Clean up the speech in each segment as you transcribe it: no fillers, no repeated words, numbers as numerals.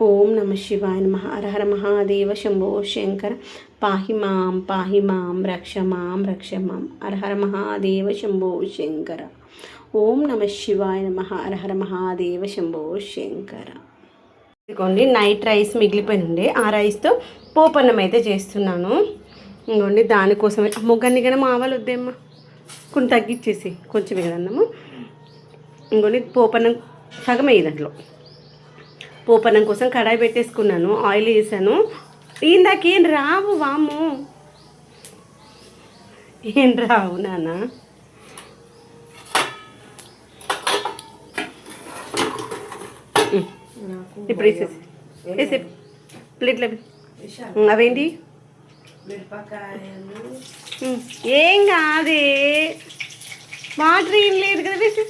ఓం నమ శివాయ నమ. హర హర మహాదేవ శంభో శంకర. పాహి మాం రక్ష మాం. హర హర మహాదేవ శంభో శంకర. ఓం నమ శివాయ నమ. హర హర మహాదేవ శంభో శంకర. ఇదిగోండి, నైట్ రైస్ మిగిలిపోయింది. ఆ రైస్తో పోపన్నం అయితే చేస్తున్నాను. ఇంకోండి, దానికోసమే మొగ్గన్ని కానీ ఆవాలు వద్దేమ్మా, కొన్ని తగ్గించేసి కొంచెం కదన్నాము. ఇంకోండి, పోపన్నం సగం అయ్యి దాంట్లో పోపన్నం కోసం కడాయి పెట్టేసుకున్నాను, ఆయిల్ వేసాను. ఇందాకేం రావు వాము, ఏం రావు నాన్న. ఇప్పుడు వేసేసి ప్లేట్లో అవేంటి ఏం కాదే, వాటర్ ఏం లేదు కదా, వేసి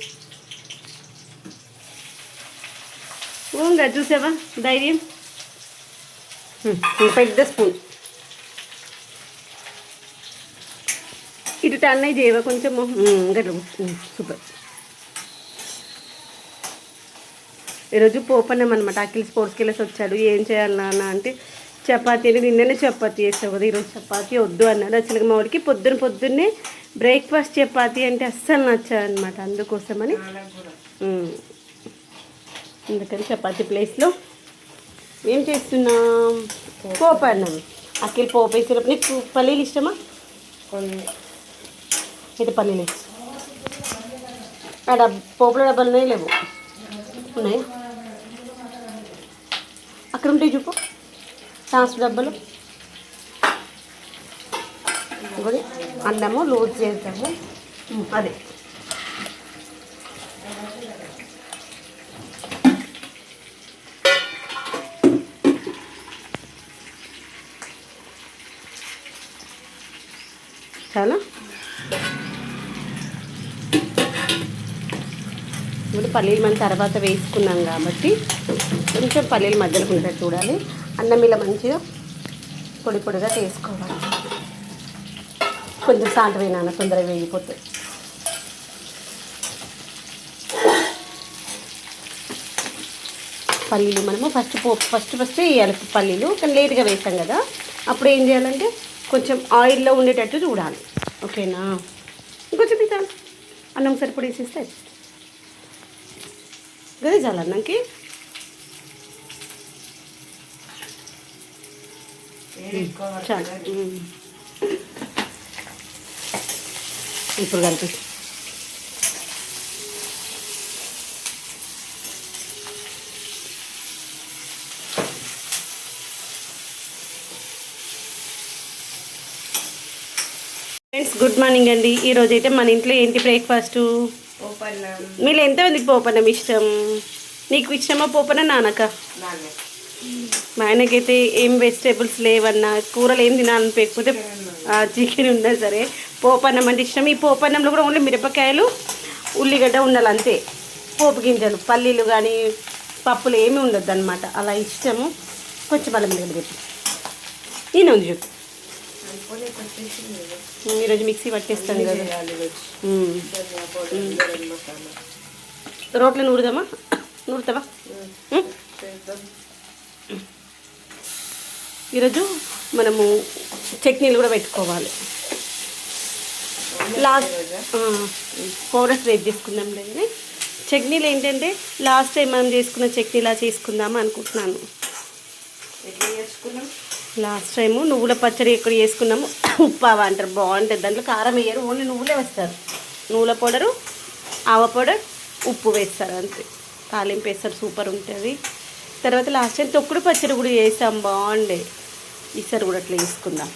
ఊంగా చూసావా ధైర్యం. పెద్ద స్పూన్ ఇటు టన్నయ్య చేయవా కొంచెము, గట్ల సూపర్. ఈరోజు పోపన్నం అనమాట. అఖిల్ స్పోర్ట్స్కి వెళ్ళేసి వచ్చాడు. ఏం చేయాలి నాన్న అంటే చపాతీ అని, నిన్ననే చపాతీ చేసావు కదా, ఈరోజు చపాతీ వద్దు అన్నాడు. అసలు మా వాడికి పొద్దున్నే బ్రేక్ఫాస్ట్ చపాతీ అంటే అస్సలు నచ్చాదనమాట. అందుకోసమని అందుకని చపాతీ ప్లేస్లో ఏం చేస్తున్నాం, పోపన్నం. అఖిల్ పోపు వేసేటప్పుడు నీకు పల్లీలు ఇష్టమా? అయితే పల్లీలు వేసి ఆ పోపుల డబ్బాలు ఉన్నాయి, లేవు ఉన్నాయి అక్కడ ఉంటాయి చూపు, సాస్ డబ్బాలు. ఇంకోటి అన్నము లూజ్ చేస్తాము, అదే చాలా. ఇప్పుడు పల్లీలు మనం తర్వాత వేసుకున్నాం కాబట్టి కొంచెం పల్లీలు మధ్యలో ఉండేటట్టు చూడాలి. అన్నం ఇలా మంచిగా పొడి పొడిగా చేసుకోవాలి. కొంచెం సాల్ట్ వేయనా, తొందరగా వేగిపోతుంది. పల్లీలు మనము ఫస్ట్ వేయాలి పల్లీలు, కానీ లేట్గా వేసాం కదా. అప్పుడు ఏం చేయాలంటే కొంచెం ఆయిల్లో ఉండేటట్టు చూడాలి. ఓకేనా? ఇంకొంచెం తీసాను, అన్నం సరిపడి వేసేస్తే గది చాలు అన్నంకి. చాలు, ఇప్పుడు కలిపి ఫ్రెండ్స్, గుడ్ మార్నింగ్ అండి. ఈరోజు అయితే మన ఇంట్లో ఏంటి బ్రేక్ఫాస్ట్? పోపన్నం. మీరు ఎంతమందికి పోపన్నం ఇష్టం? నీకు ఇష్టమా పోపన్నం, నాన్నక? మా ఆయనకైతే ఏం వెజిటేబుల్స్ లేవన్నా, కూరలు ఏం తినాలనిపించకపోతే చికెన్ ఉన్నా సరే పోపన్నం అంటే ఇష్టం. ఈ పోపన్నంలో కూడా ఓన్లీ మిరపకాయలు, ఉల్లిగడ్డ ఉండాలి అంతే. పోపు గింజలు, పల్లీలు కానీ పప్పులు ఏమీ ఉండొద్దు అనమాట. అలా ఇష్టము. కొంచెం అల్లం వెల్లుల్లి పెట్టి ఈయన ఉంది చెప్పు. ఈరోజు మిక్సీ పట్టేస్తాను కదా. రోట్లో నూరుతావా? ఈరోజు మనము చట్నీలు కూడా పెట్టుకోవాలి. లాస్ట్ పౌడర్స్ రేట్ చేసుకుందాం లేదని చట్నీలు ఏంటంటే లాస్ట్ టైం మనం చేసుకున్న చట్నీలా చేసుకుందామా అనుకుంటున్నాను. లాస్ట్ టైము నువ్వుల పచ్చడి ఎక్కడ చేసుకున్నాము, ఉప్పావా అంటారు, బాగుంటుంది. దాంట్లో కారం వేయరు, ఓన్లీ నువ్వులే వేస్తారు. నువ్వుల పౌడరు, ఆవ పౌడర్, ఉప్పు వేస్తారు అంతే. తాలింపు వేస్తారు, సూపర్ ఉంటుంది. తర్వాత లాస్ట్ టైం తొక్కుడు పచ్చడి కూడా చేసాం, బాగుండే. ఈసారి కూడా అట్లా వేసుకుందాం.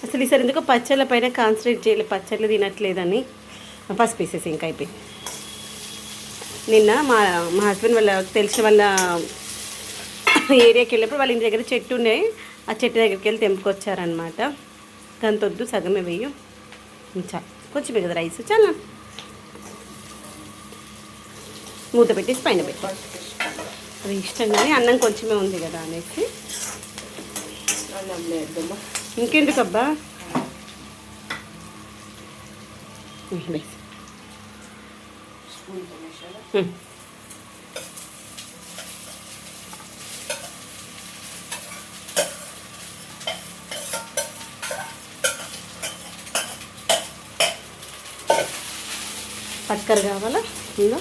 అసలు ఈసారి ఎందుకో పచ్చళ్ళ పైన కాన్సన్ట్రేట్ చేయలేదు, పచ్చళ్ళు తినట్లేదని. పసుపు వేసేసి ఇంకా అయిపోయి. నిన్న మా హస్బెండ్ వాళ్ళ తెలిసిన వాళ్ళ ఏరియాకి వెళ్ళినప్పుడు వాళ్ళ ఇంటి దగ్గర చెట్టు ఉన్నాయి. ఆ చెట్టు దగ్గరికి వెళ్ళి తెంపుకొచ్చారనమాట. గంతొద్దు, సగమే వేయు, చా కొంచెమే కదా రైస్, చాలా. మూత పెట్టేసి పైన పెట్టి అది ఇష్టం, కానీ అన్నం కొంచెమే ఉంది కదా అనేసి. ఇంకెందుకబ్బా, చక్కెర కావాలా ఇందులో.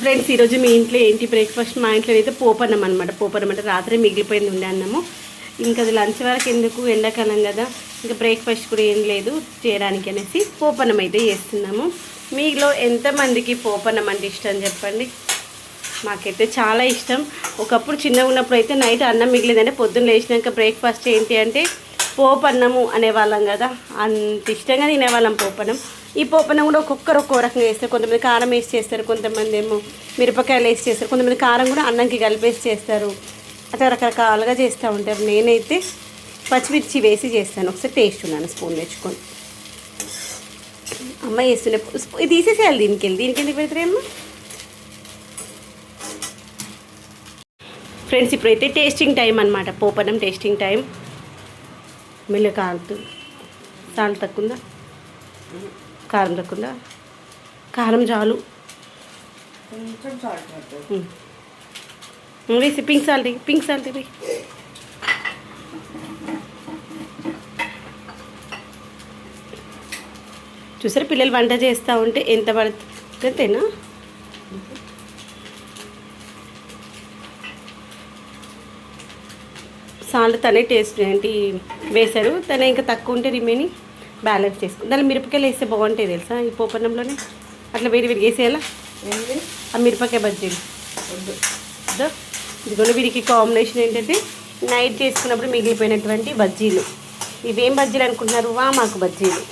ఫ్రెండ్స్, ఈరోజు మీ ఇంట్లో ఏంటి బ్రేక్ఫాస్ట్? మా ఇంట్లో అయితే పోపన్నం అనమాట. పోపన్నం అంటే రాత్రి మిగిలిపోయింది ఉండే అన్నము. ఇంకా అది లంచ్ వరకు ఎందుకు, ఎండాకాలం కదా, ఇంకా బ్రేక్ఫాస్ట్ కూడా ఏం లేదు చేయడానికి అనేసి పోపన్నం అయితే చేస్తున్నాము. మీలో ఎంతమందికి పోపన్నం అంటే ఇష్టం చెప్పండి. మాకైతే చాలా ఇష్టం. ఒకప్పుడు చిన్నగా ఉన్నప్పుడు అయితే నైట్ అన్నం మిగిలిందంటే పొద్దున్న లేచినాక బ్రేక్ఫాస్ట్ ఏంటి అంటే పోపన్నము అనేవాళ్ళం కదా, అంత ఇష్టంగా తినేవాళ్ళం పోపన్నం. ఈ పోపన్నం కూడా ఒక్కొక్కరు ఒక్కో రకంగా వేస్తారు. కొంతమంది కారం వేసి చేస్తారు, కొంతమంది ఏమో మిరపకాయలు వేసి చేస్తారు, కొంతమంది కారం కూడా అన్నంకి కలిపేసి చేస్తారు. అట్లా రకరకాలుగా చేస్తూ ఉంటారు. నేనైతే పచ్చిమిర్చి వేసి చేస్తాను. ఒకసారి టేస్ట్ ఉన్నాను స్పూన్ తెచ్చుకొని. అమ్మ వేస్తుండే ఇది తీసేసేయాలి. దీనికి ఎందుకు పెడతారేమ్మా? ఫ్రెండ్స్, ఇప్పుడైతే టేస్టింగ్ టైం అనమాట. పోపన్నం టేస్టింగ్ టైం. మెల్ల కాలుతుంది. సాల్ట్ తక్కుందా? కారం తక్కుందా? కారం చాలు. వేసి పింక్ సాల్ట్ ఇవి. చూసారా పిల్లలు వంట చేస్తూ ఉంటే ఎంత పడుతుందేనా? సాల్ట్ తనే టేస్ట్ ఏంటి వేశారు, తనే ఇంకా తక్కువ ఉంటే రిమైనింగ్ బ్యాలెన్స్ చేసుకుని దాన్ని మిరపకాయలు వేస్తే బాగుంటాయి తెలుసా ఈ పోపన్నంలోనే. అట్లా వేడి వేసేయాలా ఆ మిరపకాయ బజ్జీలు. ఇదిగోండి, వీడికి కాంబినేషన్ ఏంటంటే నైట్ చేసుకున్నప్పుడు మిగిలిపోయినటువంటి బజ్జీలు. ఇవేం బజ్జీలు అనుకుంటున్నారు? వామాకు బజ్జీలు,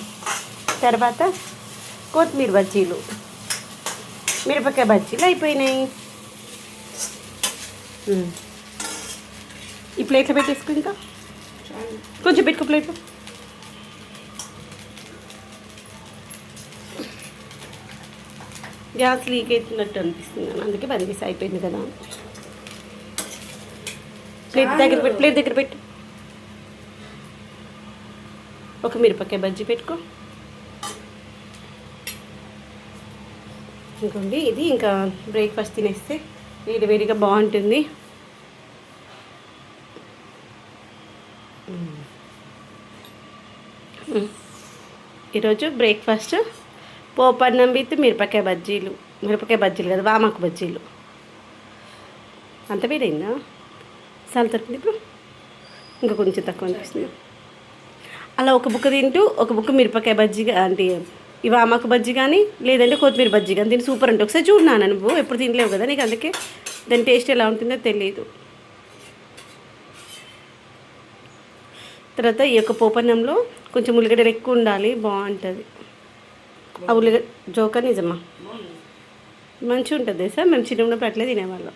తర్వాత కొత్తిమీర బజ్జీలు, మిరపకాయ బజ్జీలు అయిపోయినాయి. ఈ ప్లేట్లో పెట్టేసుకో, ఇంకా కొంచెం పెట్టుకో ప్లేట్లో. గ్యాస్ లీక్ అవుతున్నట్టు అనిపిస్తుంది, అందుకే బంద్ చేసి అయిపోయింది కదా. ప్లేట్ దగ్గర పెట్టు. ఒక మిరపకాయ బజ్జీ పెట్టుకో. ఇంకోండి, ఇది ఇంకా బ్రేక్ఫాస్ట్ తినేస్తే వేడిగా బాగుంటుంది. ఈరోజు బ్రేక్ఫాస్ట్ పోపన్నం విత్ మిరపకాయ బజ్జీలు కదా, వామాకు బజ్జీలు. అంత వేడైందా? చాలా తక్కువ ఇప్పుడు, ఇంకా కొంచెం తక్కువ అనిపిస్తుంది. అలా ఒక బుక్క తింటూ ఒక బుక్క మిరపకాయ బజ్జీ అంటే ఈ వామాకు బజ్జీ కానీ లేదంటే కొత్తిమీర బజ్జీ కానీ తిని సూపర్ ఉంటుంది. ఒకసారి చూడన్నాను, నువ్వు ఎప్పుడు తినలేవు కదా, నీకు అందుకే దాని టేస్ట్ ఎలా ఉంటుందో తెలియదు. తర్వాత ఈ యొక్క పోపన్నంలో కొంచెం ఉల్లిగడ్డలు ఎక్కువ ఉండాలి, బాగుంటుంది. ఆ ఉల్లిగడ్డ జోక నిజమా మంచిగా ఉంటుంది సార్. మేము చిన్నప్పుడు అట్లే తినేవాళ్ళం.